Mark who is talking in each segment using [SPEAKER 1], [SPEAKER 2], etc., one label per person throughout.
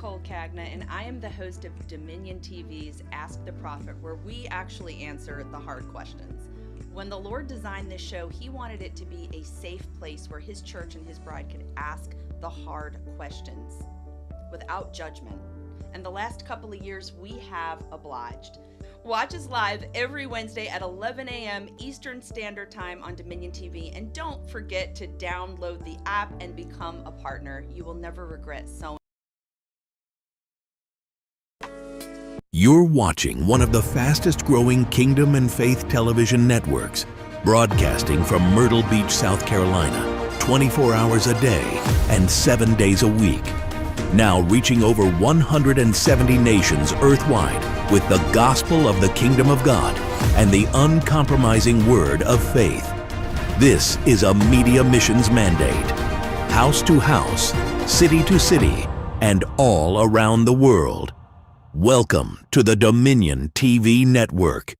[SPEAKER 1] Nicole Cagna, and I am the host of Dominion TV's Ask the Prophet, where we actually answer the hard questions. When the Lord designed this show, He wanted it to be a safe place where His church and His bride could ask the hard questions without judgment. And the last couple of years, we have obliged. Watch us live every Wednesday at 11 a.m. Eastern Standard Time on Dominion TV. And don't forget to download the app and become a partner. You will never regret sowing.
[SPEAKER 2] You're watching one of the fastest growing Kingdom and Faith television networks, broadcasting from Myrtle Beach, South Carolina, 24 hours a day and 7 days a week. Now reaching over 170 nations earthwide with the gospel of the kingdom of God and the uncompromising word of faith. This is a media missions mandate. House to house, city to city, and all around the world. Welcome to the Dominion TV Network.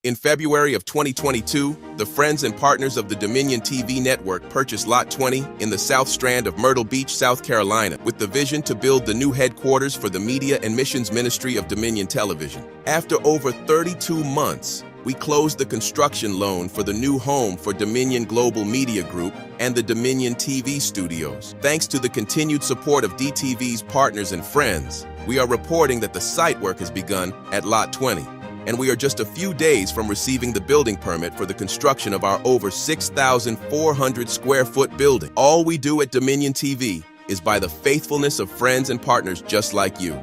[SPEAKER 3] In February of 2022, the friends and partners of the Dominion TV network purchased Lot 20 in the South Strand of Myrtle Beach, South Carolina, with the vision to build the new headquarters for the Media and Missions Ministry of Dominion Television. After over 32 months, we closed the construction loan for the new home for Dominion Global Media Group and the Dominion TV studios. Thanks to the continued support of DTV's partners and friends, we are reporting that the site work has begun at Lot 20. And we are just a few days from receiving the building permit for the construction of our over 6,400 square foot building. All we do at Dominion TV is by the faithfulness of friends and partners just like you.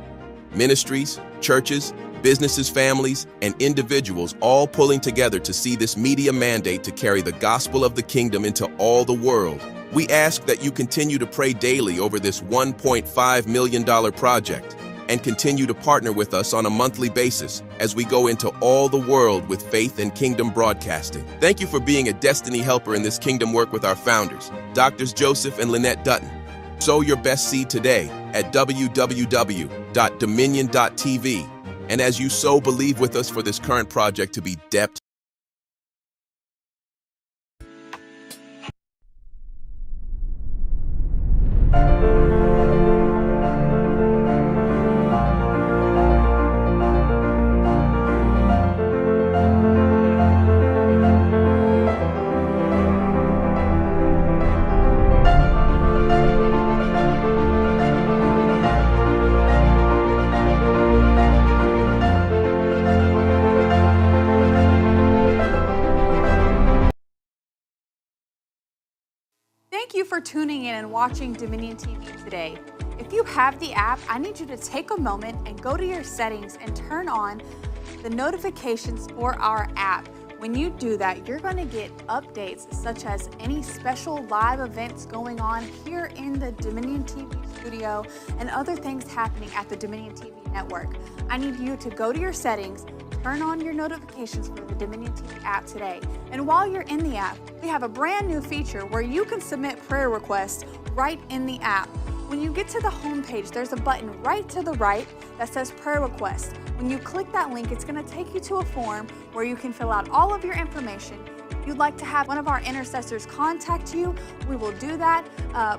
[SPEAKER 3] Ministries, churches, businesses, families, and individuals all pulling together to see this media mandate to carry the gospel of the kingdom into all the world. We ask that you continue to pray daily over this $1.5 million project and continue to partner with us on a monthly basis as we go into all the world with faith and kingdom broadcasting. Thank you for being a destiny helper in this kingdom work with our founders, Drs. Joseph and Lynette Dutton. Sow your best seed today at www.dominion.tv. And as you sow, believe with us for this current project to be depth.
[SPEAKER 4] Thank you for tuning in and watching Dominion TV today. If you have the app, I need you to take a moment and go to your settings and turn on the notifications for our app. When you do that, you're going to get updates such as any special live events going on here in the Dominion TV studio and other things happening at the Dominion TV network. I need you to go to your settings, turn on your notifications for the Dominion TV app today. And while you're in the app, we have a brand new feature where you can submit prayer requests right in the app. When you get to the home page, there's a button right to the right that says prayer request. When you click that link, it's going to take you to a form where you can fill out all of your information. If you'd like to have one of our intercessors contact you, we will do that,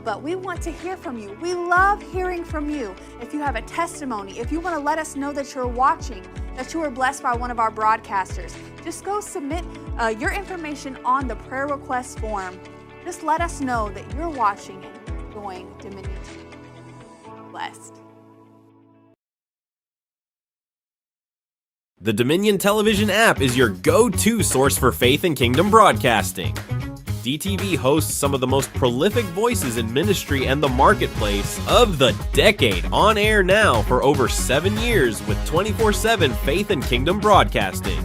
[SPEAKER 4] but we want to hear from you. We love hearing from you. If you have a testimony, if you want to let us know that you're watching, that you were blessed by one of our broadcasters, just go submit your information on the prayer request form. Just let us know that you're watching and enjoying Dominion TV. Blessed.
[SPEAKER 5] The Dominion Television app is your go-to source for faith and kingdom broadcasting. DTV hosts some of the most prolific voices in ministry and the marketplace of the decade, on air now for over 7 years with 24/7 faith and kingdom broadcasting.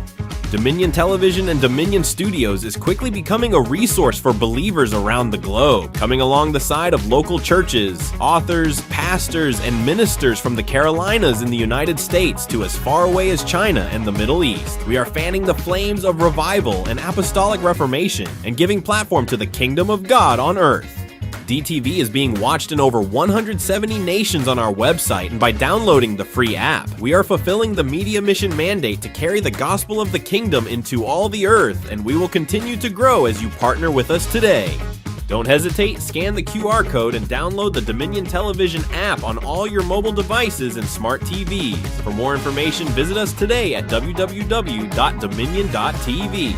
[SPEAKER 5] Dominion Television and Dominion Studios is quickly becoming a resource for believers around the globe, coming along the side of local churches, authors, pastors, and ministers from the Carolinas in the United States to as far away as China and the Middle East. We are fanning the flames of revival and apostolic reformation and giving platform to the kingdom of God on earth. DTV is being watched in over 170 nations on our website, and by downloading the free app, we are fulfilling the media mission mandate to carry the gospel of the kingdom into all the earth, and we will continue to grow as you partner with us today. Don't hesitate, scan the QR code and download the Dominion Television app on all your mobile devices and smart TVs. For more information, visit us today at www.dominion.tv.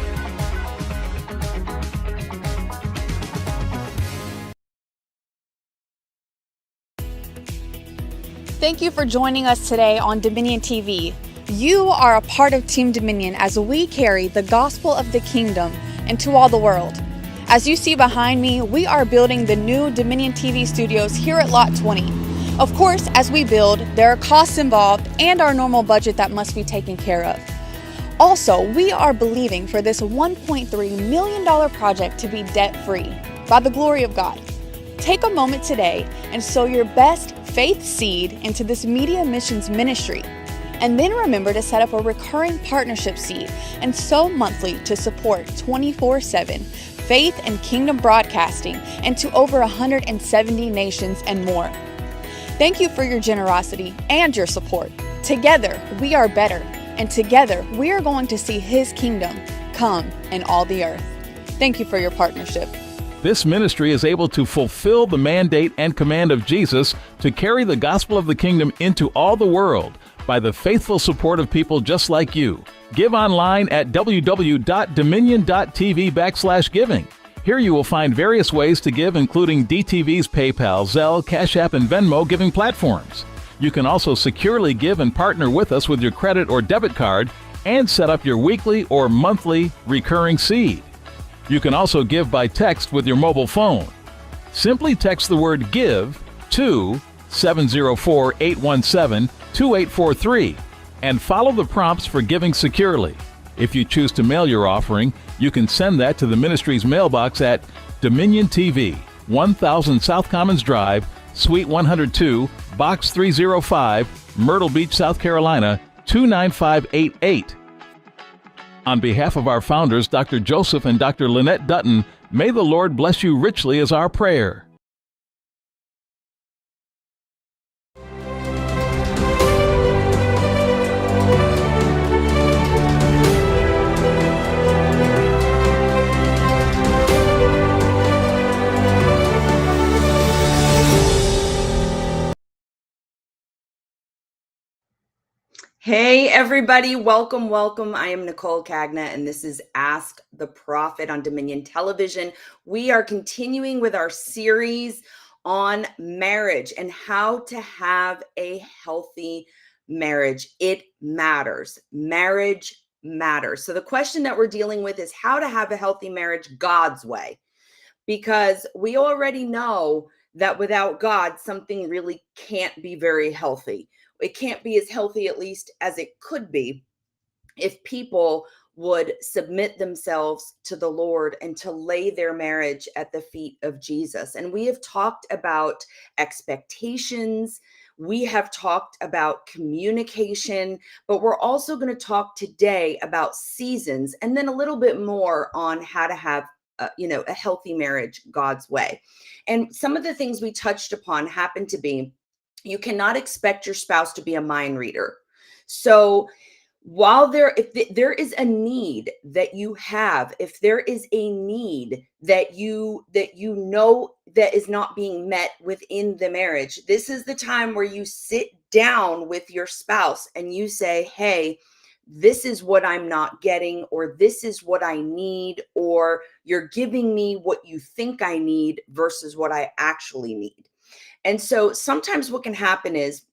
[SPEAKER 4] Thank you for joining us today on Dominion TV. You are a part of Team Dominion as we carry the gospel of the kingdom into all the world. As you see behind me, we are building the new Dominion TV studios here at Lot 20. Of course, as we build, there are costs involved and our normal budget that must be taken care of. Also, we are believing for this $1.3 million project to be debt-free by the glory of God. Take a moment today and sow your best faith seed into this media missions ministry. And then remember to set up a recurring partnership seed and sow monthly to support 24/7 faith and kingdom broadcasting and to over 170 nations and more. Thank you for your generosity and your support. Together, we are better, and together, we are going to see His kingdom come in all the earth. Thank you for your partnership.
[SPEAKER 6] This ministry is able to fulfill the mandate and command of Jesus to carry the gospel of the kingdom into all the world by the faithful support of people just like you. Give online at www.dominion.tv/giving. Here you will find various ways to give, including DTV's PayPal, Zelle, Cash App, and Venmo giving platforms. You can also securely give and partner with us with your credit or debit card and set up your weekly or monthly recurring seed. You can also give by text with your mobile phone. Simply text the word GIVE to 704-817-2843 and follow the prompts for giving securely. If you choose to mail your offering, you can send that to the Ministries mailbox at Dominion TV, 1000 South Commons Drive, Suite 102, Box 305, Myrtle Beach, South Carolina, 29588. On behalf of our founders, Dr. Joseph and Dr. Lynette Dutton, may the Lord bless you richly is our prayer.
[SPEAKER 1] Hey everybody, welcome. I am Nicole Cagna and this is Ask the Prophet on Dominion Television. We are continuing with our series on marriage and how to have a healthy marriage. It matters. Marriage matters. So the question that we're dealing with is how to have a healthy marriage God's way. Because we already know that without God, something really can't be very healthy. It can't be as healthy, at least, as it could be if people would submit themselves to the Lord and to lay their marriage at the feet of Jesus. And we have talked about expectations. We have talked about communication, but we're also going to talk today about seasons and then a little bit more on how to have a healthy marriage God's way. And some of the things we touched upon happen to be you cannot expect your spouse to be a mind reader. So while if there is a need that you have, if there is a need that you know that is not being met within the marriage, this is the time where you sit down with your spouse and you say, hey, this is what I'm not getting, or this is what I need, or you're giving me what you think I need versus what I actually need. And so sometimes what can happen is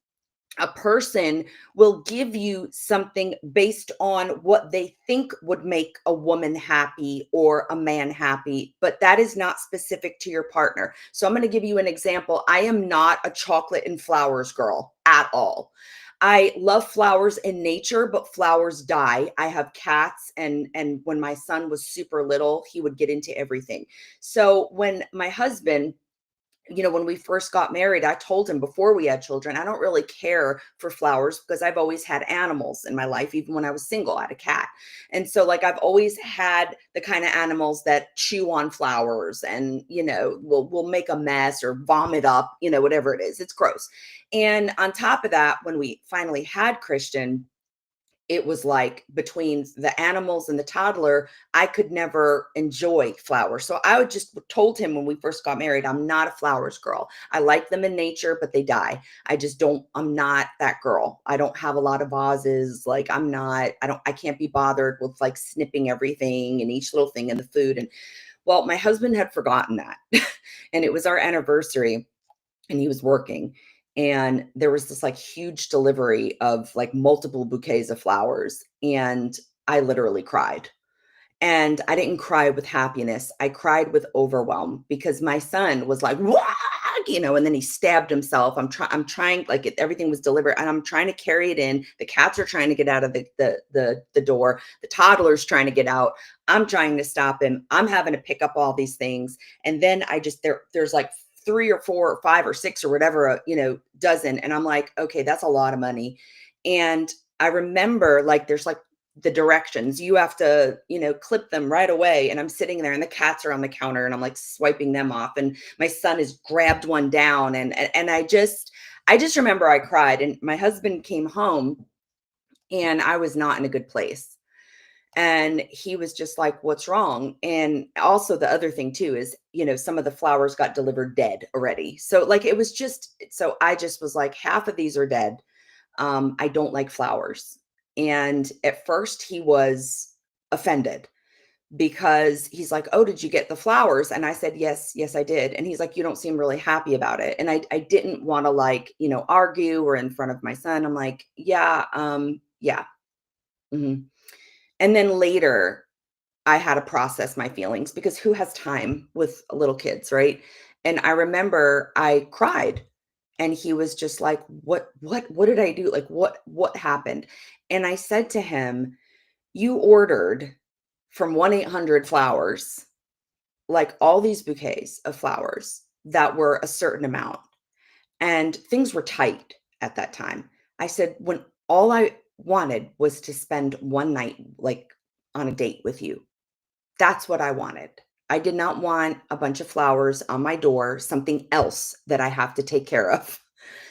[SPEAKER 1] a person will give you something based on what they think would make a woman happy or a man happy, but that is not specific to your partner. So I'm going to give you an example. I am not a chocolate and flowers girl at all. I love flowers in nature, but flowers die. I have cats, and when my son was super little, he would get into everything. So when my husband, when we first got married, I told him before we had children, I don't really care for flowers because I've always had animals in my life. Even when I was single, I had a cat. And so I've always had the kind of animals that chew on flowers and, will make a mess or vomit up, whatever it is. It's gross. And on top of that, when we finally had Christian, it was like between the animals and the toddler, I could never enjoy flowers. So I would just told him when we first got married, I'm not a flowers girl. I like them in nature, but they die. I'm not that girl. I don't have a lot of vases. Like I can't be bothered with like snipping everything and each little thing in the food. And well, my husband had forgotten that. And it was our anniversary and he was working, and there was this like huge delivery of like multiple bouquets of flowers, and I literally cried. And I didn't cry with happiness. I cried with overwhelm because my son was like, "Wah!" And then he stabbed himself. I'm trying, like everything was delivered, and I'm trying to carry it in. The cats are trying to get out of the door. The toddler's trying to get out. I'm trying to stop him. I'm having to pick up all these things. And then there's like 3 or 4 or 5 or 6 or whatever, dozen. And I'm like, okay, that's a lot of money. And I remember like, there's like the directions. You have to, clip them right away. And I'm sitting there and the cats are on the counter and I'm like swiping them off. And my son has grabbed one down. And I just remember I cried, and my husband came home and I was not in a good place. And he was just like, what's wrong? And also the other thing too is, some of the flowers got delivered dead already. So like, so I just was like, half of these are dead. I don't like flowers. And at first he was offended because he's like, oh, did you get the flowers? And I said, yes, I did. And he's like, you don't seem really happy about it. And I didn't want to like, argue or in front of my son. I'm like, yeah. Yeah. Mhm. And then later I had to process my feelings because who has time with little kids, right? And I remember I cried, and he was just like, what did I do? Like, what happened? And I said to him, you ordered from 1-800 flowers, like all these bouquets of flowers that were a certain amount, and things were tight at that time. I said, when all I wanted was to spend one night, like on a date with you. That's what I wanted. I did not want a bunch of flowers on my door, something else that I have to take care of,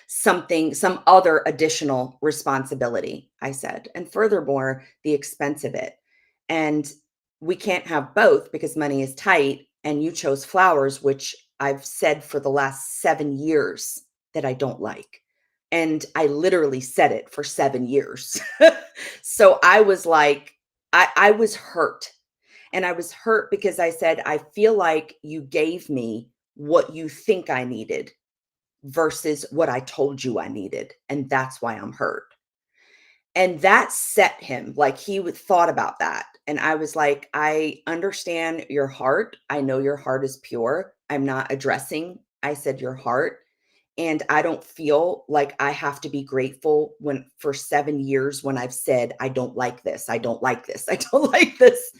[SPEAKER 1] some other additional responsibility, I said. And furthermore, the expense of it. And we can't have both because money is tight. And you chose flowers, which I've said for the last 7 years that I don't like. And I literally said it for 7 years. So I was like, I was hurt. And I was hurt because I said, I feel like you gave me what you think I needed versus what I told you I needed. And that's why I'm hurt. And that set him, like he would thought about that. And I was like, I understand your heart. I know your heart is pure. I'm not addressing, I said, your heart. And I don't feel like I have to be grateful when for 7 years when I've said, I don't like this. I don't like this. I don't like this.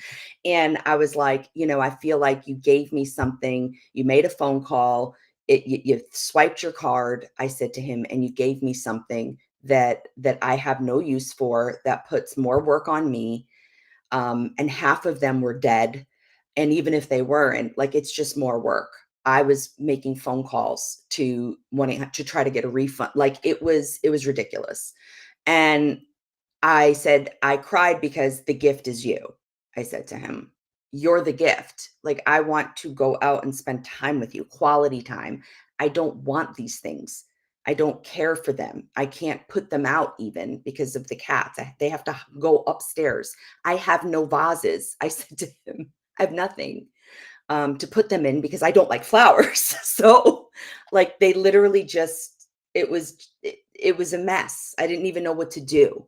[SPEAKER 1] And I was like, I feel like you gave me something. You made a phone call. You swiped your card, I said to him, and you gave me something that I have no use for, that puts more work on me. And half of them were dead. And even if they weren't, like, it's just more work. I was making phone calls to wanting to try to get a refund. Like it was ridiculous. And I said, I cried because the gift is you. I said to him, you're the gift. Like, I want to go out and spend time with you, quality time. I don't want these things. I don't care for them. I can't put them out even because of the cats. They have to go upstairs. I have no vases. I said to him, I have nothing to put them in because I don't like flowers. So like they literally just, it was a mess. I didn't even know what to do.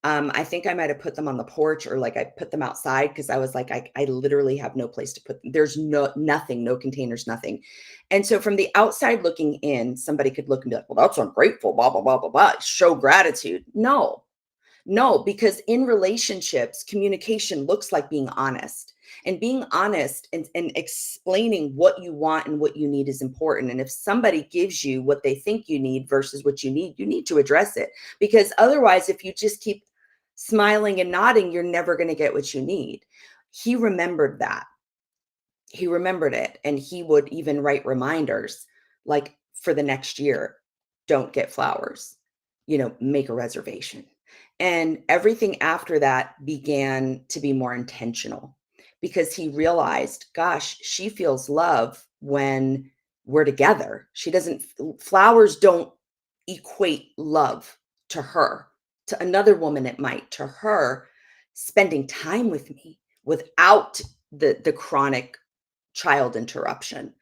[SPEAKER 1] I think I might have put them on the porch, or like I put them outside because I was like, I literally have no place to put them. There's nothing, no containers, nothing. And so from the outside looking in, somebody could look and be like, well, that's ungrateful, blah, blah, blah, blah, blah. Show gratitude. No, because in relationships, communication looks like being honest. And being honest and explaining what you want and what you need is important. And if somebody gives you what they think you need versus what you need to address it. Because otherwise, if you just keep smiling and nodding, you're never going to get what you need. He remembered that. He remembered it. And he would even write reminders like for the next year, don't get flowers, make a reservation. And everything after that began to be more intentional because he realized, gosh, she feels love when we're together. She doesn't, flowers don't equate love to her. To another woman, it might. To her, spending time with me without the chronic child interruption.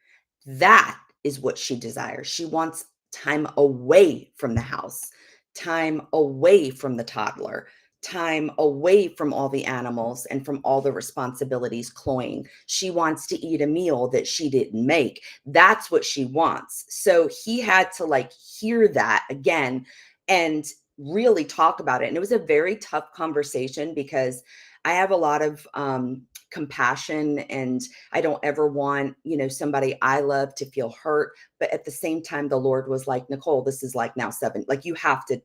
[SPEAKER 1] That is what she desires. She wants time away from the house, time away from the toddler, time away from all the animals and from all the responsibilities cloying. She wants to eat a meal that she didn't make. That's what she wants. So he had to like hear that again and really talk about it. And it was a very tough conversation because I have a lot of compassion, and I don't ever want, somebody I love to feel hurt. But at the same time, the Lord was like, Nicole, this is like now 7. Like you have to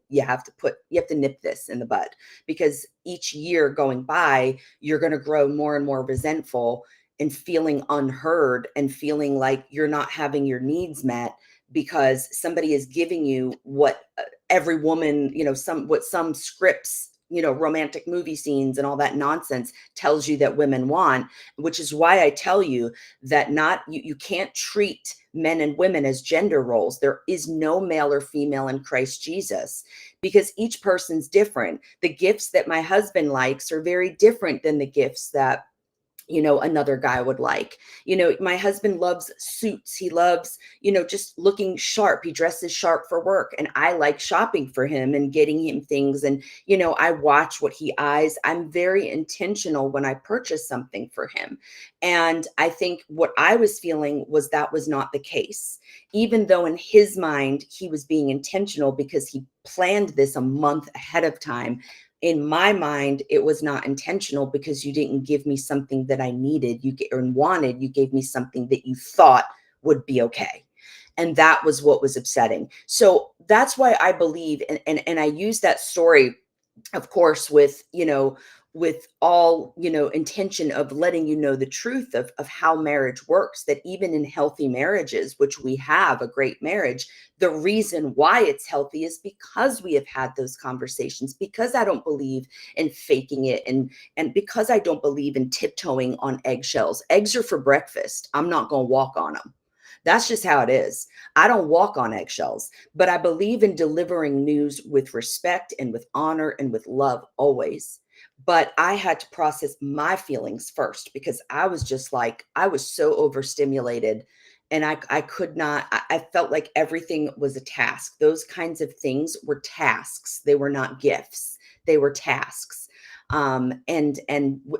[SPEAKER 1] nip this in the bud, because each year going by, you're going to grow more and more resentful and feeling unheard and feeling like you're not having your needs met because somebody is giving you what every woman, some scripts, romantic movie scenes and all that nonsense tells you that women want, which is why I tell you that you can't treat men and women as gender roles. There is no male or female in Christ Jesus, because each person's different. The gifts that my husband likes are very different than the gifts that another guy would like. My husband loves suits. He loves, just looking sharp. He dresses sharp for work. And I like shopping for him and getting him things. And, I watch what he eyes. I'm very intentional when I purchase something for him. And I think what I was feeling was that was not the case, even though in his mind, he was being intentional because he planned this a month ahead of time. In my mind, it was not intentional because you didn't give me something that I needed and wanted. You gave me something that you thought would be okay. And that was what was upsetting. So that's why I believe, and I use that story, of course, with all, intention of letting the truth of how marriage works, that even in healthy marriages, which we have a great marriage, the reason why it's healthy is because we have had those conversations, because I don't believe in faking it. And because I don't believe in tiptoeing on eggshells. Eggs are for breakfast. I'm not going to walk on them. That's just how it is. I don't walk on eggshells, but I believe in delivering news with respect and with honor and with love always. But I had to process my feelings first, because I was just like, I was so overstimulated, and I could not, I felt like everything was a task. Those kinds of things were tasks. They were not gifts. They were tasks. And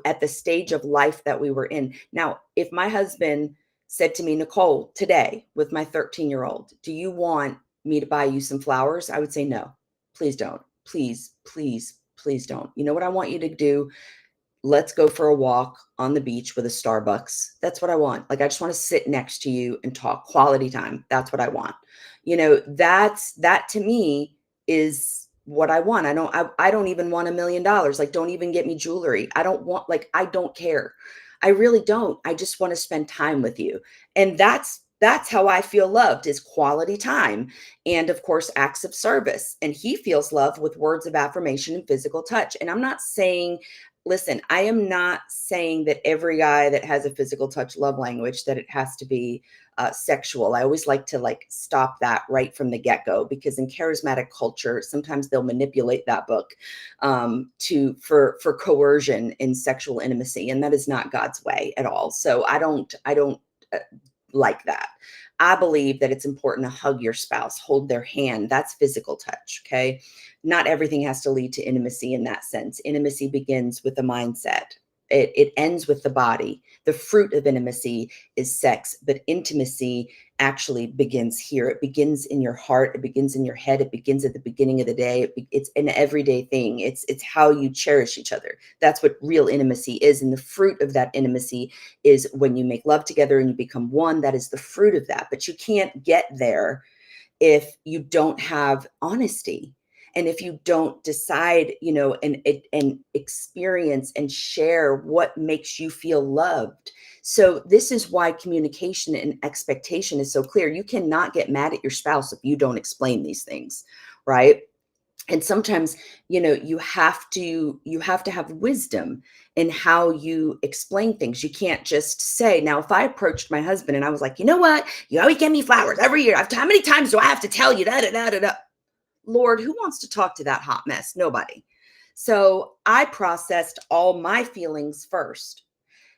[SPEAKER 1] at the stage of life that we were in. Now, if my husband said to me, Nicole, today with my 13-year-old, do you want me to buy you some flowers? I would say, no, please don't. Please, please, please don't. You know what I want you to do? Let's go for a walk on the beach with a Starbucks. That's what I want. Like, I just want to sit next to you and talk quality time. That's what I want. That to me is what I want. I don't even want $1 million. Like, don't even get me jewelry. I don't want, like, I don't care. I really don't. I just want to spend time with you. And that's how I feel loved, is quality time. And of course, acts of service. And he feels love with words of affirmation and physical touch. And I'm not saying, listen, I am not saying that every guy that has a physical touch love language, that it has to be sexual. I always like to stop that right from the get-go, because in charismatic culture, sometimes they'll manipulate that book for coercion in sexual intimacy. And that is not God's way at all. So I don't like that. I believe that it's important to hug your spouse, hold their hand. That's physical touch. Okay. Not everything has to lead to intimacy in that sense. Intimacy begins with the mindset. It ends with the body. The fruit of intimacy is sex, but intimacy actually begins here. It begins in your heart. It begins in your head. It begins at the beginning of the day. It's an everyday thing. It's how you cherish each other. That's what real intimacy is. And the fruit of that intimacy is when you make love together and you become one. That is the fruit of that. But you can't get there if you don't have honesty. And if you don't decide, and experience and share what makes you feel loved. So this is why communication and expectation is so clear. You cannot get mad at your spouse if you don't explain these things, right? And sometimes, you have to have wisdom in how you explain things. You can't just say, now if I approached my husband and I was like, you know what, you always get me flowers every year, how many times do I have to tell you that? Lord, who wants to talk to that hot mess? Nobody. So I processed all my feelings first.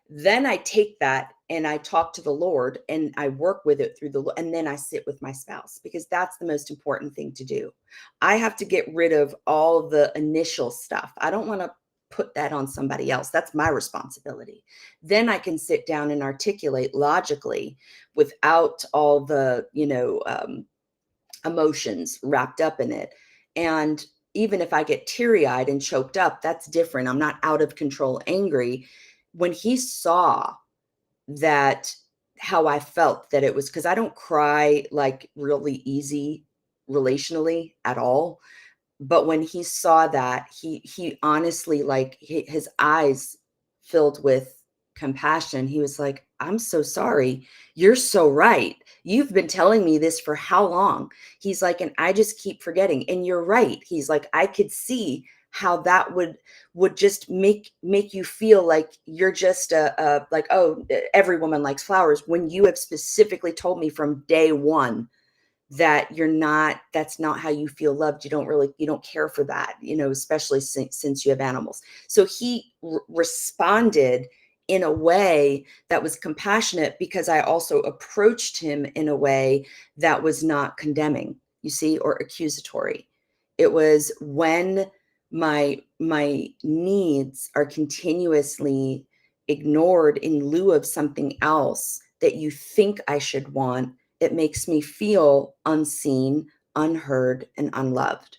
[SPEAKER 1] Then I take that and I talk to the Lord and I work with it through and then I sit with my spouse, because that's the most important thing to do. I have to get rid of all the initial stuff. I don't want to put that on somebody else. That's my responsibility. Then I can sit down and articulate logically without all the, emotions wrapped up in it. And even if I get teary eyed and choked up, that's different. I'm not out of control angry. When he saw that, how I felt, that it was because I don't cry like really easy relationally at all. But when he saw that, he honestly, like, his eyes filled with compassion. He was like, "I'm so sorry. You're so right. You've been telling me this for how long?" He's like, "And I just keep forgetting. And you're right." He's like, "I could see how that would just make you feel like you're just a like, oh, every woman likes flowers, when you have specifically told me from day one that that's not how you feel loved. You don't care for that, especially since you have animals." So he responded in a way that was compassionate, because I also approached him in a way that was not condemning, you see, or accusatory. It was, when my needs are continuously ignored in lieu of something else that you think I should want, it makes me feel unseen, unheard, and unloved.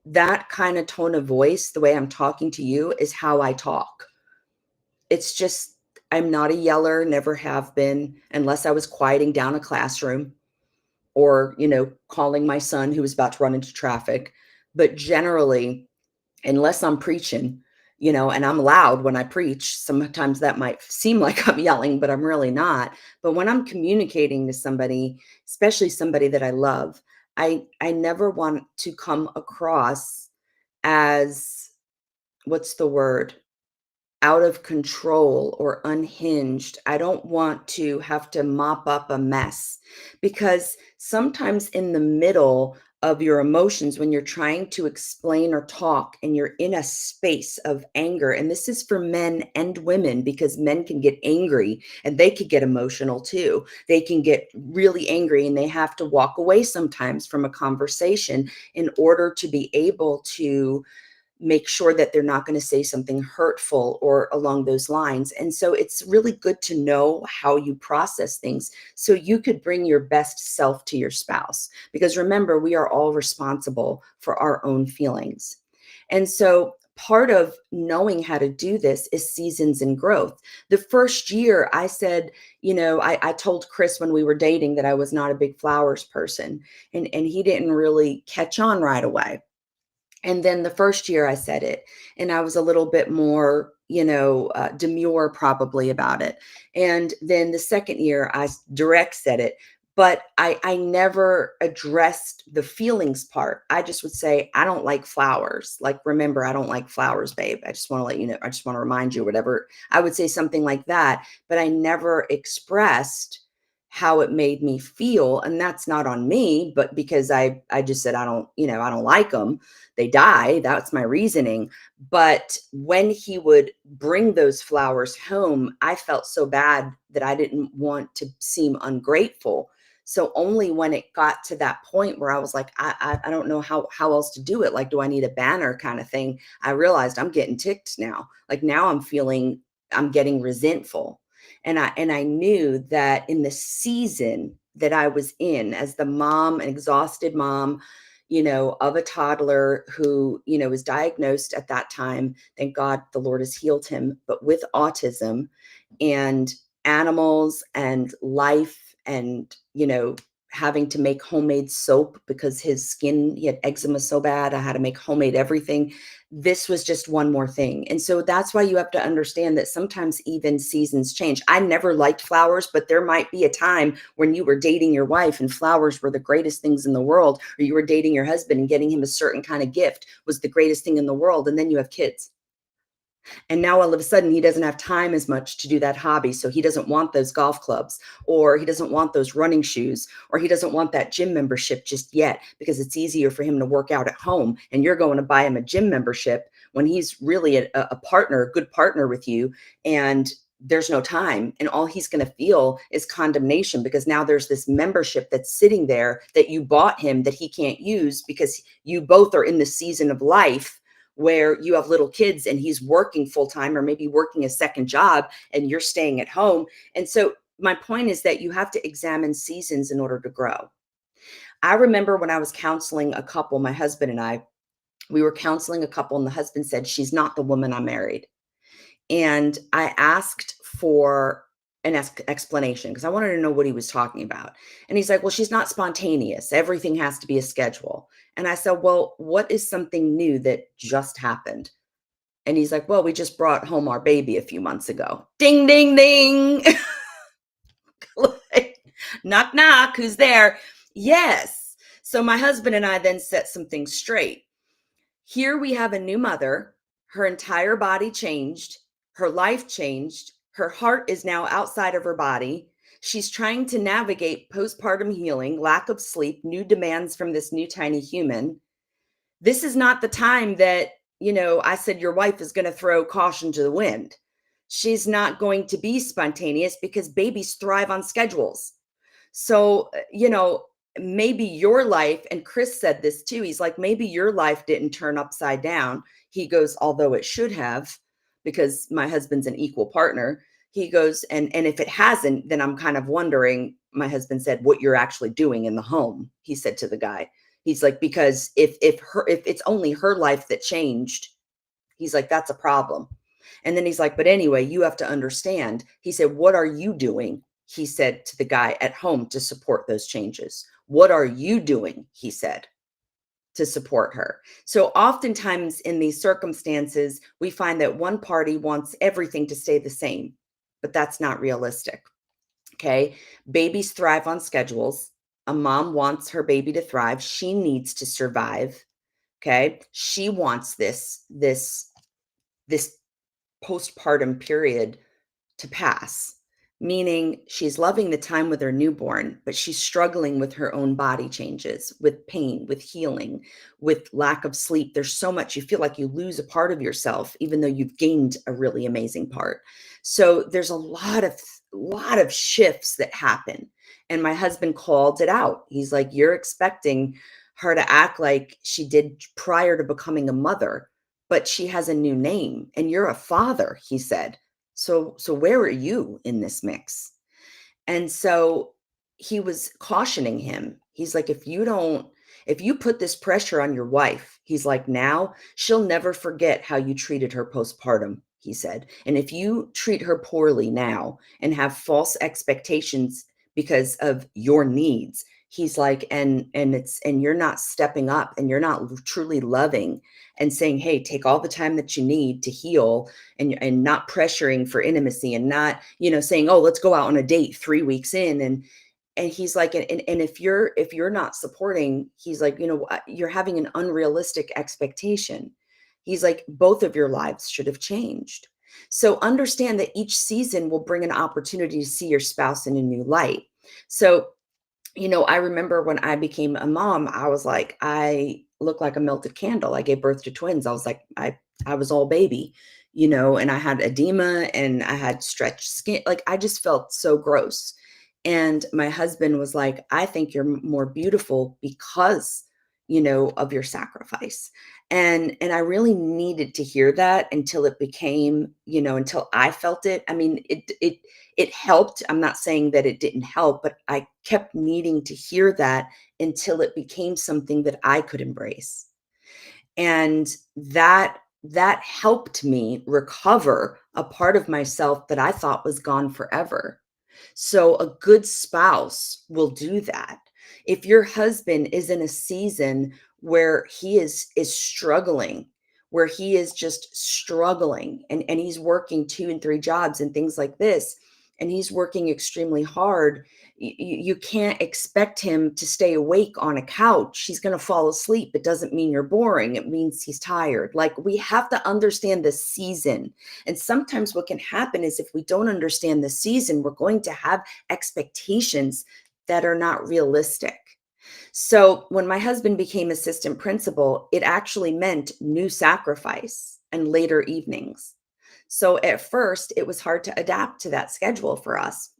[SPEAKER 1] That kind of tone of voice, the way I'm talking to you, is how I talk. It's just, I'm not a yeller, never have been, unless I was quieting down a classroom or, calling my son who was about to run into traffic. But generally, unless I'm preaching, and I'm loud when I preach, sometimes that might seem like I'm yelling, but I'm really not. But when I'm communicating to somebody, especially somebody that I love, I never want to come across as, what's the word, out of control or unhinged. I don't want to have to mop up a mess, because sometimes in the middle of your emotions, when you're trying to explain or talk and you're in a space of anger, and this is for men and women, because men can get angry and they could get emotional too. They can get really angry and they have to walk away sometimes from a conversation in order to be able to make sure that they're not going to say something hurtful or along those lines. And so it's really good to know how you process things so you could bring your best self to your spouse. Because remember, we are all responsible for our own feelings. And so part of knowing how to do this is seasons and growth. The first year I said, I told Chris when we were dating that I was not a big flowers person, and he didn't really catch on right away. And then the first year I said it, and I was a little bit more, demure probably about it. And then the second year I direct said it, but I never addressed the feelings part. I just would say, "I don't like flowers. Like, remember, I don't like flowers, babe. I just want to let you know, I just want to remind you," whatever. I would say something like that, but I never expressed how it made me feel. And that's not on me, but because I just said, I don't like them, they die. That's my reasoning. But when he would bring those flowers home, I felt so bad that I didn't want to seem ungrateful. So only when it got to that point where I was like, I don't know how else to do it. Like, do I need a banner kind of thing? I realized I'm getting ticked now. Like, now I'm getting resentful. And I knew that in the season that I was in as the mom, an exhausted mom, of a toddler who, was diagnosed at that time. Thank God the Lord has healed him, but with autism and animals and life, and, having to make homemade soap because his skin, he had eczema so bad. I had to make homemade everything. this was just one more thing. And so that's why you have to understand that sometimes even seasons change. I never liked flowers, but there might be a time when you were dating your wife and flowers were the greatest things in the world, or you were dating your husband and getting him a certain kind of gift was the greatest thing in the world. And then you have kids. And now all of a sudden he doesn't have time as much to do that hobby. So he doesn't want those golf clubs, or he doesn't want those running shoes, or he doesn't want that gym membership just yet because it's easier for him to work out at home. And you're going to buy him a gym membership when he's really a partner, a good partner with you. And there's no time. And all he's going to feel is condemnation because now there's this membership that's sitting there that you bought him that he can't use because you both are in the season of life where you have little kids and he's working full time or maybe working a second job and you're staying at home. And so my point is that you have to examine seasons in order to grow. I remember when I was counseling a couple, my husband and I, we were counseling a couple and the husband said, she's not the woman I married. And I asked for an explanation because I wanted to know what he was talking about. And he's like, well, she's not spontaneous. Everything has to be a schedule. And I said, well, what is something new that just happened? And he's like, well, we just brought home our baby a few months ago. Ding, ding, ding. Like, knock, knock. Who's there? Yes. So my husband and I then set some things straight. Here we have a new mother. Her entire body changed. Her life changed. Her heart is now outside of her body. She's trying to navigate postpartum healing, lack of sleep, new demands from this new tiny human. This is not the time that, I said your wife is going to throw caution to the wind. She's not going to be spontaneous because babies thrive on schedules. So, maybe your life, and Chris said this too, he's like, maybe your life didn't turn upside down. He goes, although it should have, because my husband's an equal partner. He goes, and if it hasn't, then I'm kind of wondering, my husband said, what you're actually doing in the home, he said to the guy. He's like, because if it's only her life that changed, he's like, that's a problem. And then he's like, but anyway, you have to understand. He said, what are you doing? He said to the guy at home to support those changes. What are you doing? He said, to support her. So oftentimes in these circumstances, we find that one party wants everything to stay the same, but that's not realistic. Okay. Babies thrive on schedules. A mom wants her baby to thrive. She needs to survive. Okay. She wants this postpartum period to pass, meaning she's loving the time with her newborn, but she's struggling with her own body changes, with pain, with healing, with lack of sleep. There's so much, you feel like you lose a part of yourself, even though you've gained a really amazing part. So there's a lot of shifts that happen. And my husband called it out. He's like, you're expecting her to act like she did prior to becoming a mother, but she has a new name and you're a father, he said. So where are you in this mix? And so he was cautioning him. He's like, if you put this pressure on your wife, he's like, now she'll never forget how you treated her postpartum, he said. And if you treat her poorly now and have false expectations because of your needs, he's like, and you're not stepping up and you're not truly loving and saying, hey, take all the time that you need to heal and not pressuring for intimacy and not, saying, oh, let's go out on a date 3 weeks in. And he's like, and if you're not supporting, he's like, you're having an unrealistic expectation. He's like, both of your lives should have changed. So understand that each season will bring an opportunity to see your spouse in a new light. So, I remember when I became a mom, I was like, I look like a melted candle. I gave birth to twins. I was like, I was all baby, and I had edema and I had stretched skin. Like I just felt so gross. And my husband was like, I think you're more beautiful because, of your sacrifice. And I really needed to hear that until it became, until I felt it. I mean, it helped. I'm not saying that it didn't help, but I kept needing to hear that until it became something that I could embrace. And that helped me recover a part of myself that I thought was gone forever. So a good spouse will do that. If your husband is in a season where he is struggling, where he is just struggling and he's working 2 and 3 jobs and things like this, and he's working extremely hard, you can't expect him to stay awake on a couch. He's going to fall asleep. It doesn't mean you're boring. It means he's tired. Like, we have to understand the season. And sometimes what can happen is, if we don't understand the season, we're going to have expectations that are not realistic. So when my husband became assistant principal, it actually meant new sacrifice and later evenings. So at first, it was hard to adapt to that schedule for us,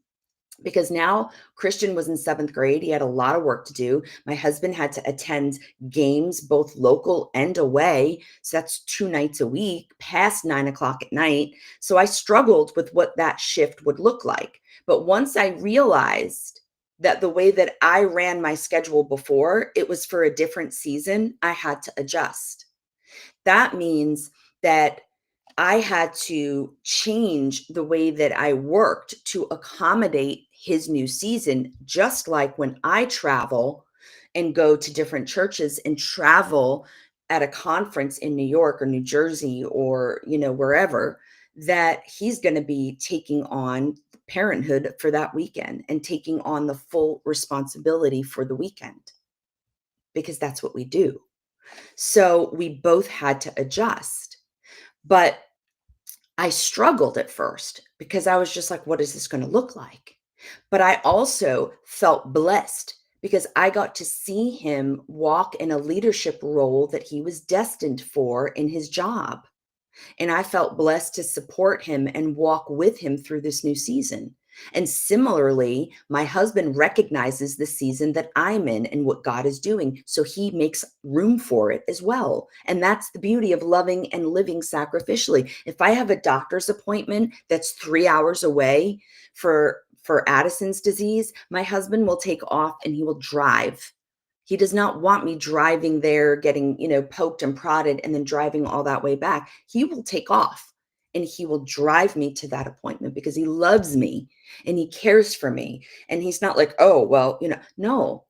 [SPEAKER 1] because now Christian was in 7th grade. He had a lot of work to do. My husband had to attend games, both local and away. So that's 2 nights a week, past 9 o'clock at night. So I struggled with what that shift would look like. But once I realized that the way that I ran my schedule before, it was for a different season, I had to adjust. That means that I had to change the way that I worked to accommodate his new season, just like when I travel and go to different churches and travel at a conference in New York or New Jersey or, wherever, that he's going to be taking on parenthood for that weekend and taking on the full responsibility for the weekend, because that's what we do. So we both had to adjust. But I struggled at first because I was just like, what is this going to look like? But I also felt blessed because I got to see him walk in a leadership role that he was destined for in his job. And I felt blessed to support him and walk with him through this new season. And similarly, my husband recognizes the season that I'm in and what God is doing. So he makes room for it as well. And that's the beauty of loving and living sacrificially. If I have a doctor's appointment that's 3 hours away for Addison's disease, my husband will take off and he will drive. He does not want me driving there, getting, poked and prodded and then driving all that way back. He will take off and he will drive me to that appointment because he loves me and he cares for me. And he's not like, oh, well, no,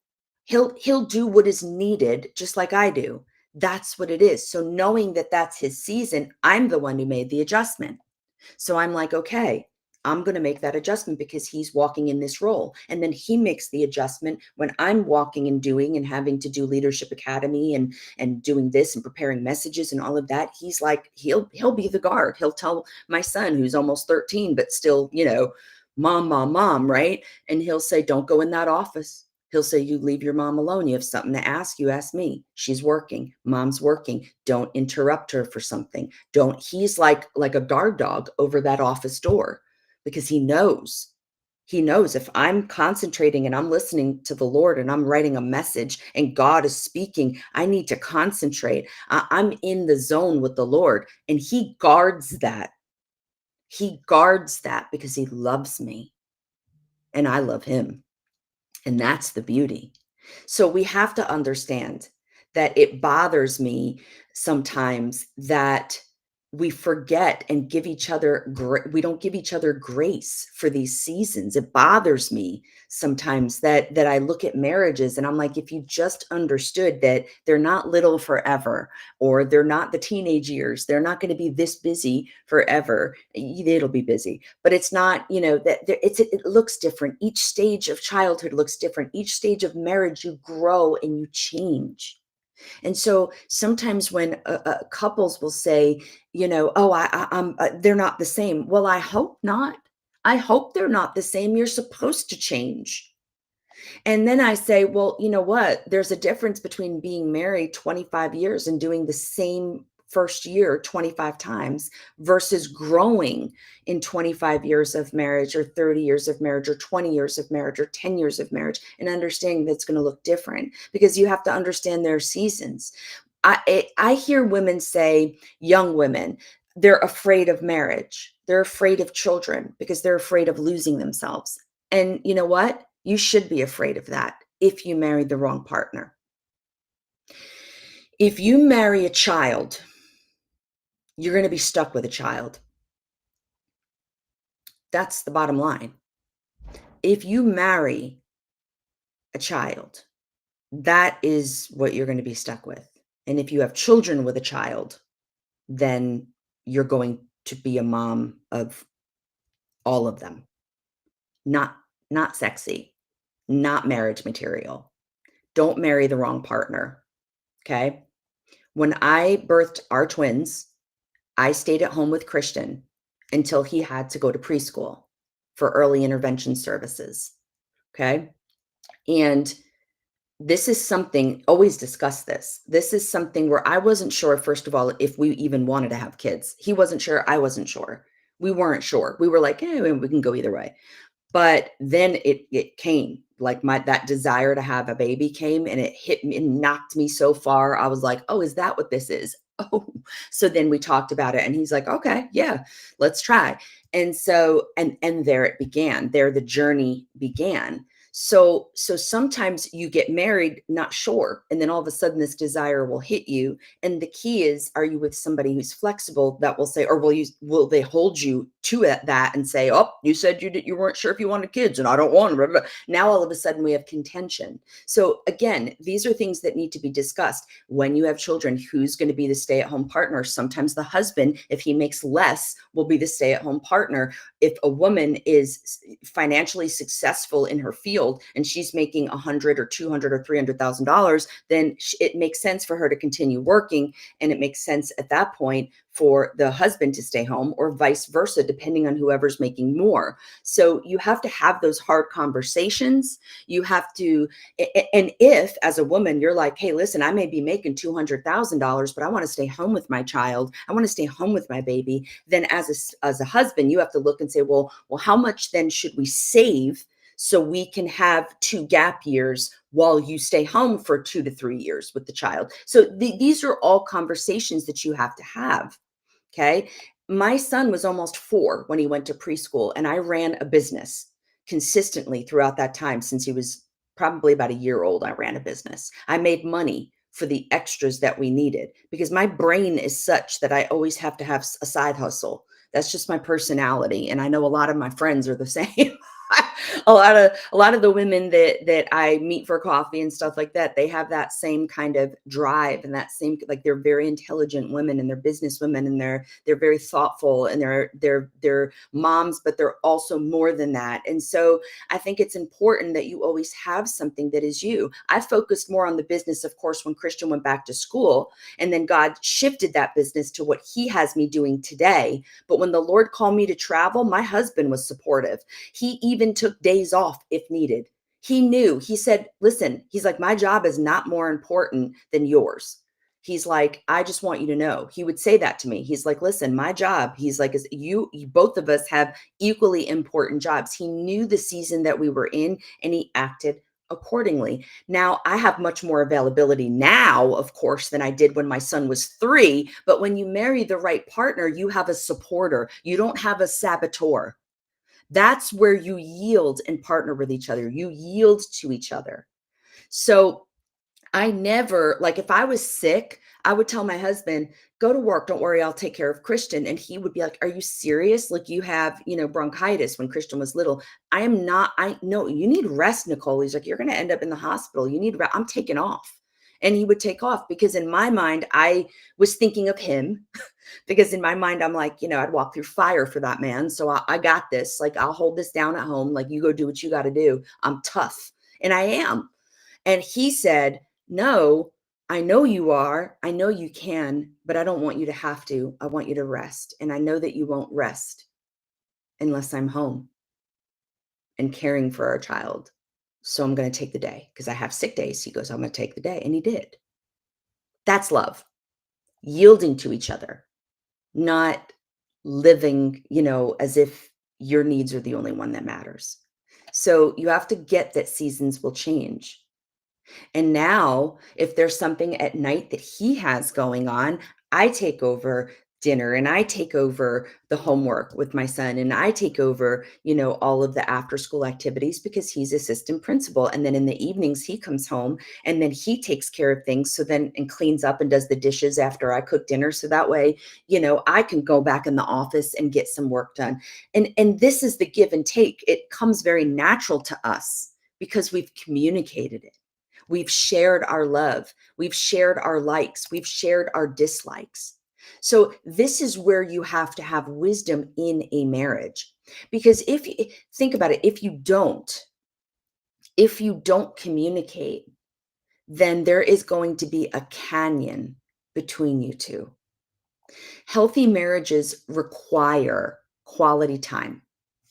[SPEAKER 1] he'll do what is needed just like I do. That's what it is. So knowing that that's his season, I'm the one who made the adjustment. So I'm like, okay, I'm going to make that adjustment because he's walking in this role. And then he makes the adjustment when I'm walking and doing and having to do Leadership Academy and doing this and preparing messages and all of that. He's like, he'll be the guard. He'll tell my son, who's almost 13, but still, mom, right? And he'll say, don't go in that office. He'll say, you leave your mom alone. You have something to ask, you ask me. She's working. Mom's working. Don't interrupt her for something. He's like a guard dog over that office door, because he knows if I'm concentrating and I'm listening to the Lord and I'm writing a message and God is speaking, I need to concentrate. I'm in the zone with the Lord, and he guards that. He guards that because he loves me and I love him. And that's the beauty. So we have to understand that it bothers me sometimes that we forget and give each other, we don't give each other grace for these seasons. It bothers me sometimes that I look at marriages and I'm like, if you just understood that they're not little forever, or they're not the teenage years, they're not going to be this busy forever. It'll be busy, but it's not, that it looks different. Each stage of childhood looks different. Each stage of marriage, you grow and you change. And so sometimes when couples will say, oh, I'm they're not the same. Well, I hope not. I hope they're not the same. You're supposed to change. And then I say, well, you know what? There's a difference between being married 25 years and doing the same first year 25 times versus growing in 25 years of marriage or 30 years of marriage or 20 years of marriage or 10 years of marriage, and understanding that's going to look different, because you have to understand their seasons. I hear women say, young women, they're afraid of marriage. They're afraid of children because they're afraid of losing themselves. And you know what? You should be afraid of that if you married the wrong partner. If you marry a child, you're going to be stuck with a child. That's the bottom line. If you marry a child, that is what you're going to be stuck with. And if you have children with a child,
[SPEAKER 7] then you're going to be a mom of all of them. Not sexy, not marriage material. Don't marry the wrong partner. Okay. When I birthed our twins, I stayed at home with Christian until he had to go to preschool for early intervention services. Okay. And this is something, always discuss this. This is something where I wasn't sure, first of all, if we even wanted to have kids. He wasn't sure. I wasn't sure. We weren't sure. We were like, we can go either way. But then it came, like that desire to have a baby came, and it hit me and knocked me so far. I was like, oh, is that what this is? Oh, so then we talked about it, and he's like, okay, yeah, let's try. And so, and there it began. There the journey began. So sometimes you get married, not sure, and then all of a sudden this desire will hit you. And the key is, are you with somebody who's flexible that will say, or will they hold you to that and say, oh, you said you weren't sure if you wanted kids, and I don't want them. Now all of a sudden we have contention. So again, these are things that need to be discussed. When you have children, who's going to be the stay-at-home partner? Sometimes the husband, if he makes less, will be the stay-at-home partner. If a woman is financially successful in her field and she's making $100 or $200 or $300,000, then it makes sense for her to continue working, and it makes sense at that point for the husband to stay home, or vice versa, depending on whoever's making more. So you have to have those hard conversations. You have to, and if as a woman, you're like, hey, listen, I may be making $200,000, but I want to stay home with my child. I want to stay home with my baby. Then as a husband, you have to look and say, well, how much then should we save so we can have 2 gap years while you stay home for 2 to 3 years with the child? So these are all conversations that you have to have. Okay. My son was almost 4 when he went to preschool, and I ran a business consistently throughout that time. Since he was probably about a year old, I ran a business. I made money for the extras that we needed, because my brain is such that I always have to have a side hustle. That's just my personality. And I know a lot of my friends are the same. a lot of the women that I meet for coffee and stuff like that, they have that same kind of drive, and that same, like, they're very intelligent women, and they're business women, and they're very thoughtful, and they're moms, but they're also more than that. And so I think it's important that you always have something that is you. I focused more on the business, of course, when Christian went back to school, and then God shifted that business to what he has me doing today. But when the Lord called me to travel, my husband was supportive. He even took days off if needed. He knew, he said, listen, he's like, my job is not more important than yours. He's like, I just want you to know. He would say that to me. He's like, listen, my job, he's like, is you both of us have equally important jobs. He knew the season that we were in, and he acted accordingly. Now, I have much more availability now, of course, than I did when my son was 3. But when you marry the right partner, you have a supporter. You don't have a saboteur. That's where you yield and partner with each other. You yield to each other. So I never, like, if I was sick, I would tell my husband, go to work. Don't worry, I'll take care of Christian. And he would be like, are you serious? Like, you have, bronchitis when Christian was little. I know you need rest, Nicole. He's like, you're going to end up in the hospital. You need rest. I'm taking off. And he would take off, because in my mind, I was thinking of him. Because in my mind, I'm like, I'd walk through fire for that man. So I got this. Like, I'll hold this down at home. Like, you go do what you got to do. I'm tough. And I am. And he said, no, I know you are. I know you can, but I don't want you to have to. I want you to rest. And I know that you won't rest unless I'm home and caring for our child. So I'm going to take the day, because I have sick days. He goes, I'm going to take the day. And he did. That's love. Yielding to each other. Not living, as if your needs are the only one that matters. So you have to get that seasons will change. And now, if there's something at night that he has going on, I take over dinner, and I take over the homework with my son, and I take over, all of the after school activities, because he's assistant principal. And then in the evenings, he comes home, and then he takes care of things. So then, and cleans up and does the dishes after I cook dinner. So that way, I can go back in the office and get some work done. And this is the give and take. It comes very natural to us because we've communicated it. We've shared our love. We've shared our likes. We've shared our dislikes. So this is where you have to have wisdom in a marriage. Because if you think about it, if you don't communicate, then there is going to be a canyon between you two. Healthy marriages require quality time.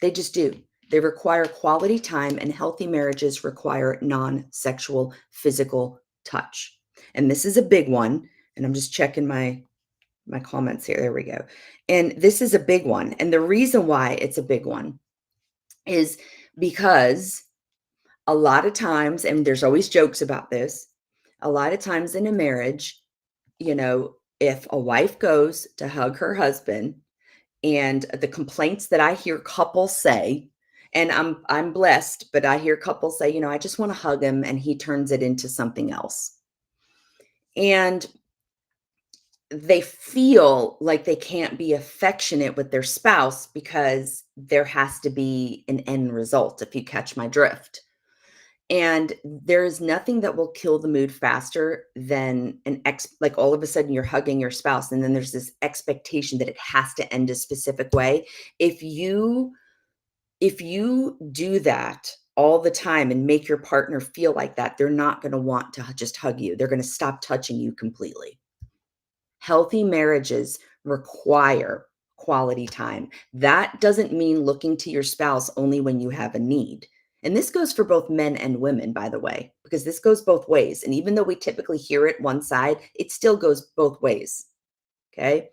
[SPEAKER 7] They just do. They require quality time, and healthy marriages require non-sexual physical touch. And this is a big one. And I'm just checking my comments here. There we go. And this is a big one. And the reason why it's a big one is because a lot of times, and there's always jokes about this, a lot of times in a marriage, if a wife goes to hug her husband, and the complaints that I hear couples say, and I'm blessed, but I hear couples say, I just want to hug him, and he turns it into something else. And they feel like they can't be affectionate with their spouse because there has to be an end result, if you catch my drift. And there is nothing that will kill the mood faster than like all of a sudden you're hugging your spouse, and then there's this expectation that it has to end a specific way. If you do that all the time and make your partner feel like that, they're not going to want to just hug you. They're going to stop touching you completely. Healthy marriages require quality time. That doesn't mean looking to your spouse only when you have a need. And this goes for both men and women, by the way, because this goes both ways. And even though we typically hear it one side, it still goes both ways. Okay.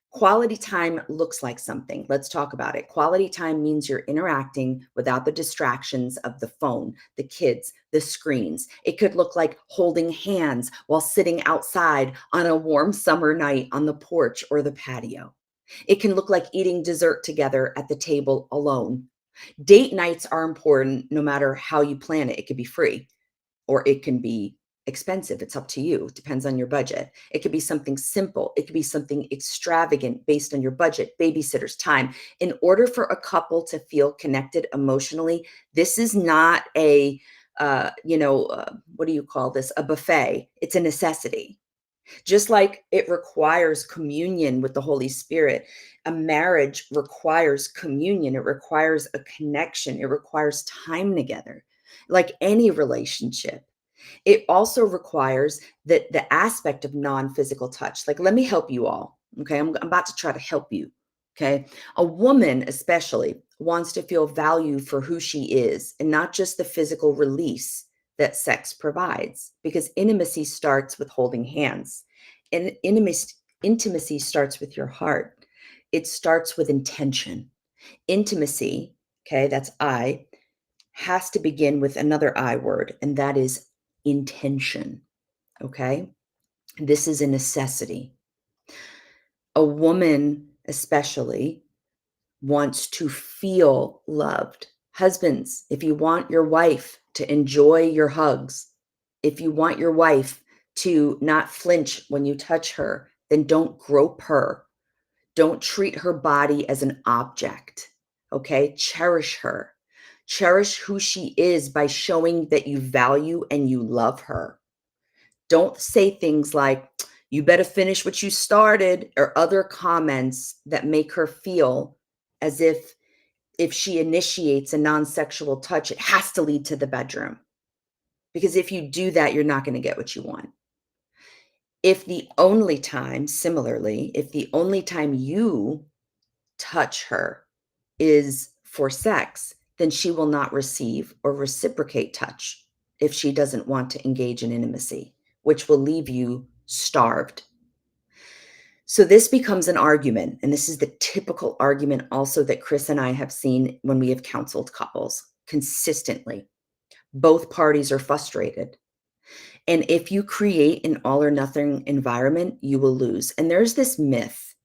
[SPEAKER 7] Quality time looks like something. Let's talk about it. Quality time means you're interacting without the distractions of the phone, the kids, the screens. It could look like holding hands while sitting outside on a warm summer night on the porch or the patio. It can look like eating dessert together at the table alone. Date nights are important no matter how you plan it. It could be free or it can be expensive. It's up to you. It depends on your budget. It could be something simple. It could be something extravagant based on your budget, babysitters, time. In order for a couple to feel connected emotionally, this is not a, what do you call this? A buffet. It's a necessity. Just like it requires communion with the Holy Spirit, a marriage requires communion. It requires a connection. It requires time together. Like any relationship, it also requires that the aspect of non-physical touch. Like, let me help you all. Okay. I'm about to try to help you. Okay. A woman, especially, wants to feel valued for who she is and not just the physical release that sex provides, because intimacy starts with holding hands, and intimacy starts with your heart. It starts with intention. Intimacy, okay, that's I, has to begin with another I word, and that is intention. Okay. This is a necessity. A woman, especially, wants to feel loved. Husbands, if you want your wife to enjoy your hugs, if you want your wife to not flinch when you touch her, then don't grope her. Don't treat her body as an object. Okay. Cherish her. Cherish who she is by showing that you value and you love her. Don't say things like, you better finish what you started, or other comments that make her feel as if she initiates a non-sexual touch, it has to lead to the bedroom. Because if you do that, you're not going to get what you want. If the only time you touch her is for sex, then she will not receive or reciprocate touch if she doesn't want to engage in intimacy, which will leave you starved. So this becomes an argument, and this is the typical argument also that Chris and I have seen when we have counseled couples consistently. Both parties are frustrated. And if you create an all or nothing environment, you will lose. And there's this myth,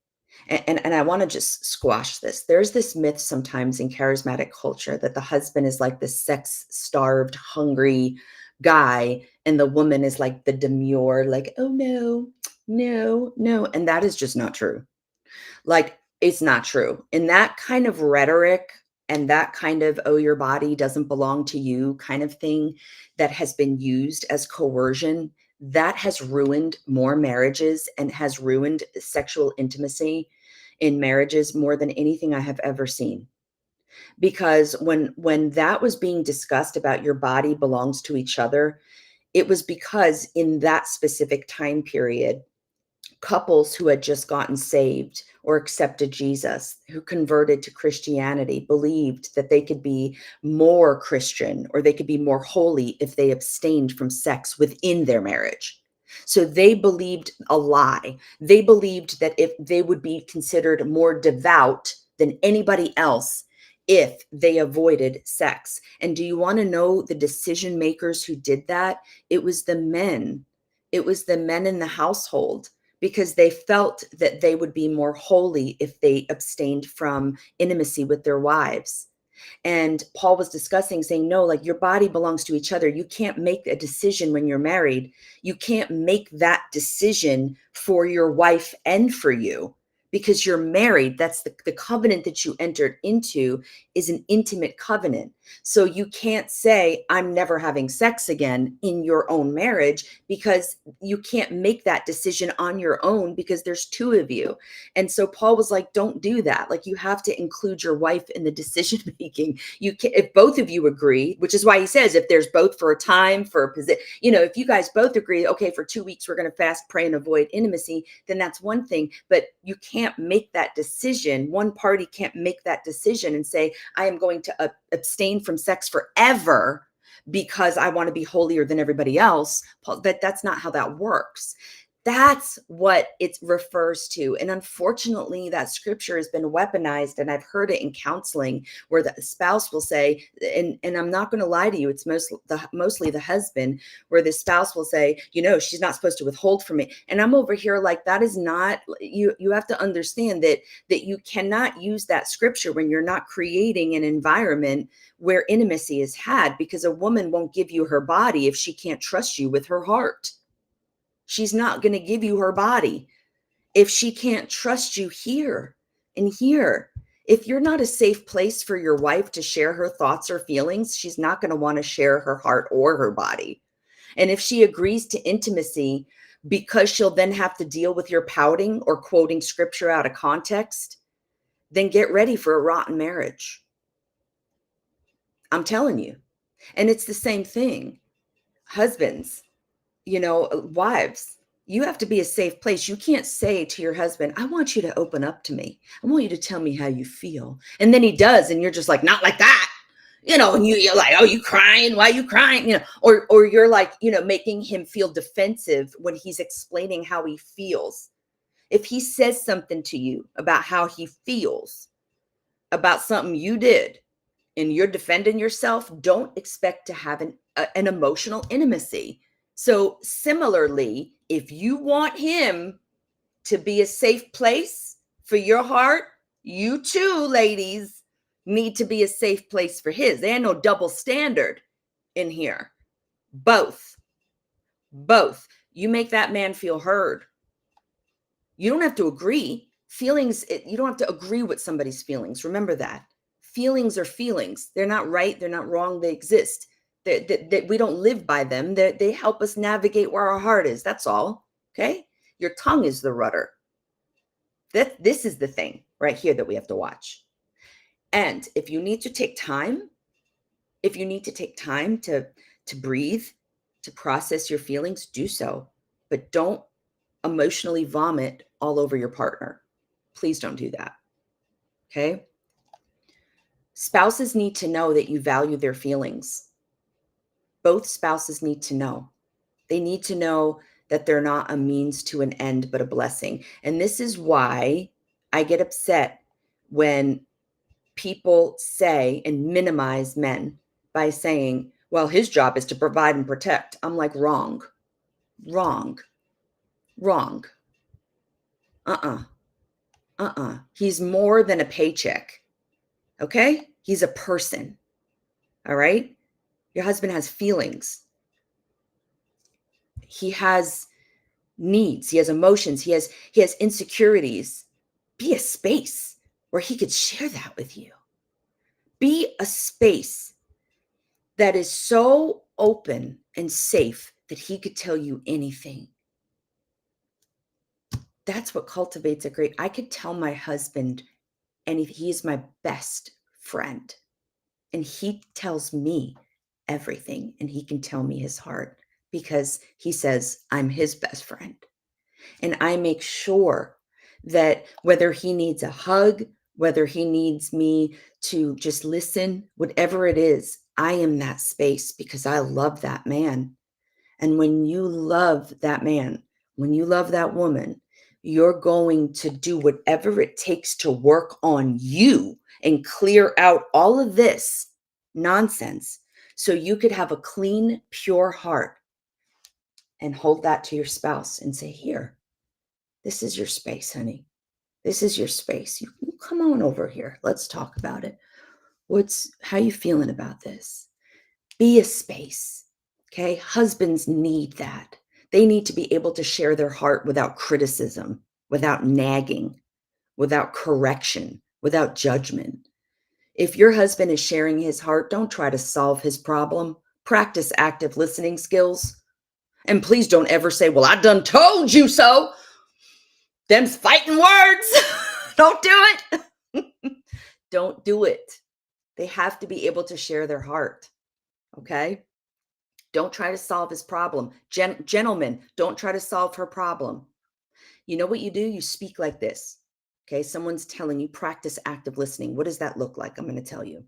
[SPEAKER 7] and I want to just squash this. There's this myth sometimes in charismatic culture that the husband is like the sex-starved, hungry guy, and the woman is like the demure, like, oh no, no, no. And that is just not true. Like, it's not true. And that kind of rhetoric and that kind of, oh, your body doesn't belong to you kind of thing that has been used as coercion, that has ruined more marriages and has ruined sexual intimacy in marriages more than anything I have ever seen. Because when that was being discussed about your body belongs to each other, it was because in that specific time period, couples who had just gotten saved or accepted Jesus, who converted to Christianity, believed that they could be more Christian or they could be more holy if they abstained from sex within their marriage. So they believed a lie. They believed that if they would be considered more devout than anybody else if they avoided sex. And do you want to know the decision makers who did that? It was the men. It was the men in the household, because they felt that they would be more holy if they abstained from intimacy with their wives. And Paul was discussing, saying, no, like, your body belongs to each other. You can't make a decision when you're married. You can't make that decision for your wife and for you, because you're married. That's the covenant that you entered into is an intimate covenant. So you can't say, I'm never having sex again in your own marriage, because you can't make that decision on your own, because there's two of you. And so Paul was like, don't do that. Like, you have to include your wife in the decision making. You can, if both of you agree, which is why he says, if there's both for a time, for a position, if you guys both agree, okay, for 2 weeks, we're going to fast, pray, and avoid intimacy, then that's one thing. But you can't make that decision. One party can't make that decision and say, I am going to abstain from sex forever because I want to be holier than everybody else. That's not how that works. That's what it refers to. And unfortunately, that scripture has been weaponized. And I've heard it in counseling where the spouse will say, and I'm not going to lie to you, it's mostly the husband, where the spouse will say, she's not supposed to withhold from me. And I'm over here like, that is not, you have to understand that you cannot use that scripture when you're not creating an environment where intimacy is had, because a woman won't give you her body if she can't trust you with her heart. She's not going to give you her body if she can't trust you here and here. If you're not a safe place for your wife to share her thoughts or feelings, she's not going to want to share her heart or her body. And if she agrees to intimacy because she'll then have to deal with your pouting or quoting scripture out of context, then get ready for a rotten marriage. I'm telling you. And it's the same thing. Husbands, wives, you have to be a safe place. You can't say to your husband, I want you to open up to me. I want you to tell me how you feel. And then he does. And you're just like, not like that. And you're like, oh, you crying? Why are you crying? Or you're like, making him feel defensive when he's explaining how he feels. If he says something to you about how he feels about something you did and you're defending yourself, don't expect to have an emotional intimacy. So similarly, if you want him to be a safe place for your heart, you too, ladies, need to be a safe place for his. There ain't no double standard in here. Both. You make that man feel heard. You don't have to agree. Feelings, you don't have to agree with somebody's feelings. Remember that. Feelings are feelings. They're not right. They're not wrong. They exist. That we don't live by them. They help us navigate where our heart is. That's all. Okay. Your tongue is the rudder. This is the thing right here that we have to watch. And if you need to take time, to breathe, to process your feelings, do so. But don't emotionally vomit all over your partner. Please don't do that. Okay. Spouses need to know that you value their feelings. Both spouses need to know. They need to know that they're not a means to an end, but a blessing. And this is why I get upset when people say and minimize men by saying, well, his job is to provide and protect. I'm like, wrong. He's more than a paycheck. Okay? He's a person. All right? Your husband has feelings. He has needs. He has emotions. He has insecurities. Be a space where he could share that with you. Be a space that is so open and safe that he could tell you anything. That's what cultivates a great. I could tell my husband anything. He's my best friend. And he tells me everything, and he can tell me his heart because he says I'm his best friend. And I make sure that whether he needs a hug, whether he needs me to just listen, whatever it is, I am that space because I love that man. And when you love that man, when you love that woman, you're going to do whatever it takes to work on you and clear out all of this nonsense so you could have a clean, pure heart and hold that to your spouse and say, here, this is your space, honey. This is your space. You come on over here. Let's talk about it. How you feeling about this? Be a space. Okay. Husbands need that. They need to be able to share their heart without criticism, without nagging, without correction, without judgment. If your husband is sharing his heart, don't try to solve his problem. Practice active listening skills. And please don't ever say, well, I done told you so. Them's fighting words. Don't do it. Don't do it. They have to be able to share their heart. Okay? Don't try to solve his problem. Gentlemen, don't try to solve her problem. You know what you do? You speak like this. Okay? Someone's telling you, practice active listening. What does that look like? I'm going to tell you.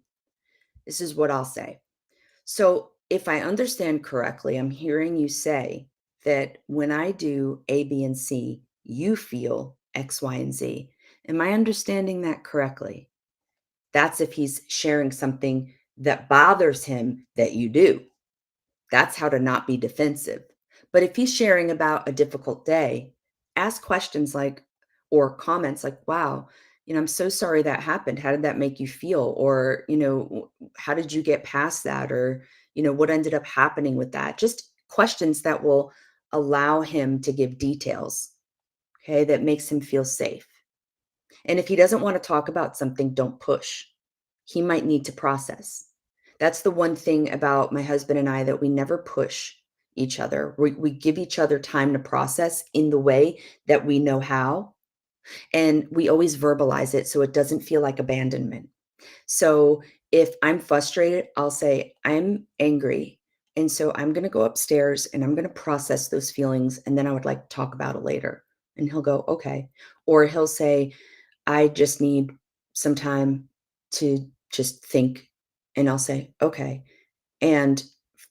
[SPEAKER 7] This is what I'll say. So if I understand correctly, I'm hearing you say that when I do A, B, and C, you feel X, Y, and Z. Am I understanding that correctly? That's if he's sharing something that bothers him that you do. That's how to not be defensive. But if he's sharing about a difficult day, ask questions like, or comments like, wow, I'm so sorry that happened. How did that make you feel? Or, how did you get past that? Or, what ended up happening with that? Just questions that will allow him to give details, okay, that makes him feel safe. And if he doesn't want to talk about something, don't push. He might need to process. That's the one thing about my husband and I, that we never push each other. We give each other time to process in the way that we know how. And we always verbalize it so it doesn't feel like abandonment. So if I'm frustrated, I'll say, I'm angry. And so I'm going to go upstairs and I'm going to process those feelings. And then I would like to talk about it later. And he'll go, okay. Or he'll say, I just need some time to just think. And I'll say, okay. And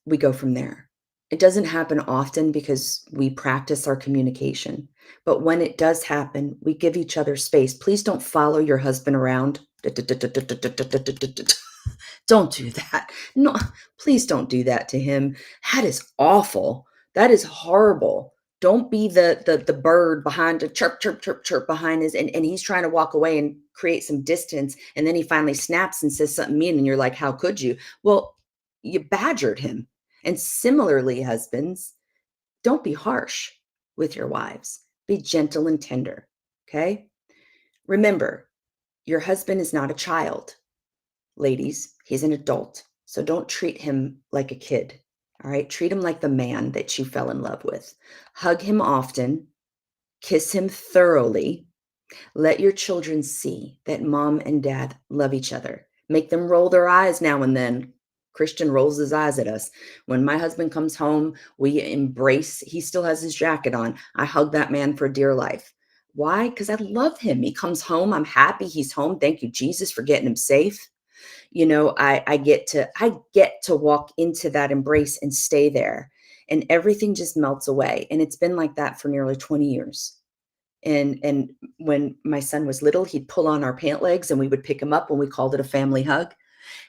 [SPEAKER 7] we go from there. It doesn't happen often because we practice our communication. But when it does happen, we give each other space. Please don't follow your husband around. Don't do that. No, please don't do that to him. That is awful. That is horrible. Don't be the bird behind the chirp, chirp, chirp, chirp behind his, and he's trying to walk away and create some distance. And then he finally snaps and says something mean. And you're like, how could you? Well, you badgered him. And similarly, husbands, don't be harsh with your wives. Be gentle and tender. Okay. Remember, your husband is not a child. Ladies, he's an adult. So don't treat him like a kid. All right. Treat him like the man that you fell in love with. Hug him often. Kiss him thoroughly. Let your children see that mom and dad love each other. Make them roll their eyes now and then. Christian rolls his eyes at us. When my husband comes home, we embrace. He still has his jacket on. I hug that man for dear life. Why? Because I love him. He comes home. I'm happy he's home. Thank you, Jesus, for getting him safe. I get to walk into that embrace and stay there, and everything just melts away. And it's been like that for nearly 20 years. And when my son was little, he'd pull on our pant legs and we would pick him up, and we called it a family hug.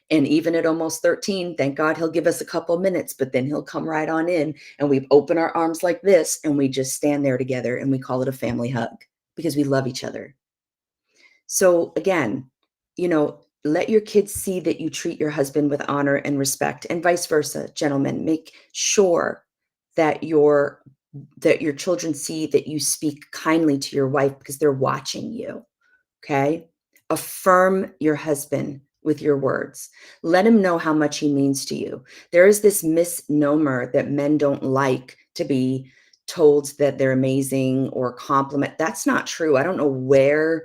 [SPEAKER 7] And even at almost 13, thank God he'll give us a couple minutes, but then he'll come right on in, and we open our arms like this and we just stand there together, and we call it a family hug because we love each other. So again, let your kids see that you treat your husband with honor and respect, and vice versa. Gentlemen, make sure that your children see that you speak kindly to your wife because they're watching you. Okay. Affirm your husband with your words. Let him know how much he means to you. There is this misnomer that men don't like to be told that they're amazing or compliment. That's not true. I don't know where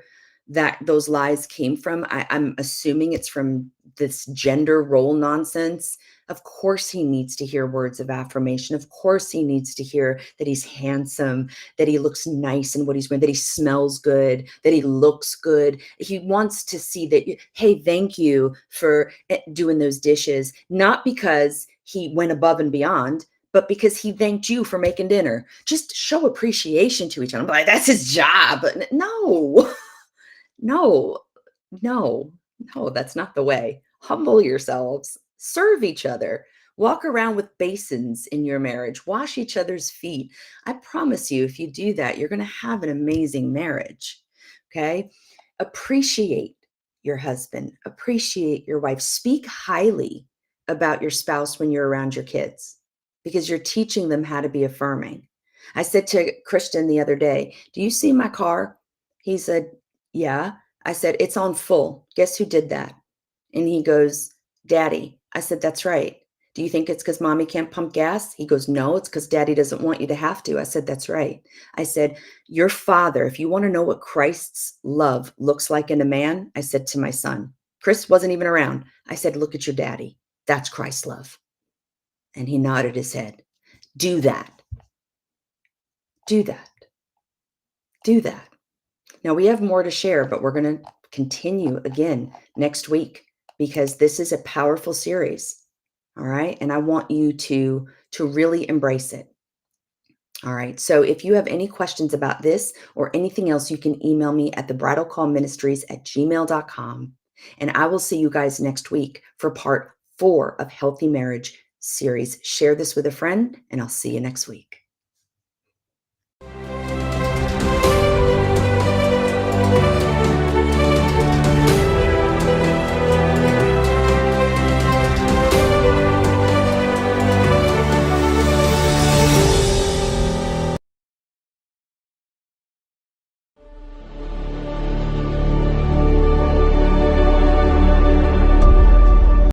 [SPEAKER 7] those lies came from. I'm assuming it's from this gender role nonsense. Of course he needs to hear words of affirmation. Of course he needs to hear that he's handsome, that he looks nice in what he's wearing, that he smells good, that he looks good. He wants to see that, hey, thank you for doing those dishes, not because he went above and beyond, but because he thanked you for making dinner. Just show appreciation to each other. I'm like, that's his job. No, no, no, no, that's not the way. Humble yourselves, serve each other, walk around with basins in your marriage, wash each other's feet. I promise you, if you do that, you're going to have an amazing marriage. Okay. Appreciate your husband, appreciate your wife, speak highly about your spouse when you're around your kids, because you're teaching them how to be affirming. I said to Christian the other day, do you see my car? He said, yeah. I said, it's on full. Guess who did that? And he goes, Daddy. I said, that's right. Do you think it's because mommy can't pump gas? He goes, no, it's because daddy doesn't want you to have to. I said, that's right. I said, your father, if you want to know what Christ's love looks like in a man, I said to my son, Chris wasn't even around. I said, look at your daddy. That's Christ's love. And he nodded his head. Do that. Do that. Do that. Now we have more to share, but we're going to continue again next week because this is a powerful series. All right. And I want you to really embrace it. All right. So if you have any questions about this or anything else, you can email me at thebridalcallministries@gmail.com. And I will see you guys next week for part 4 of Healthy Marriage series. Share this with a friend, and I'll see you next week.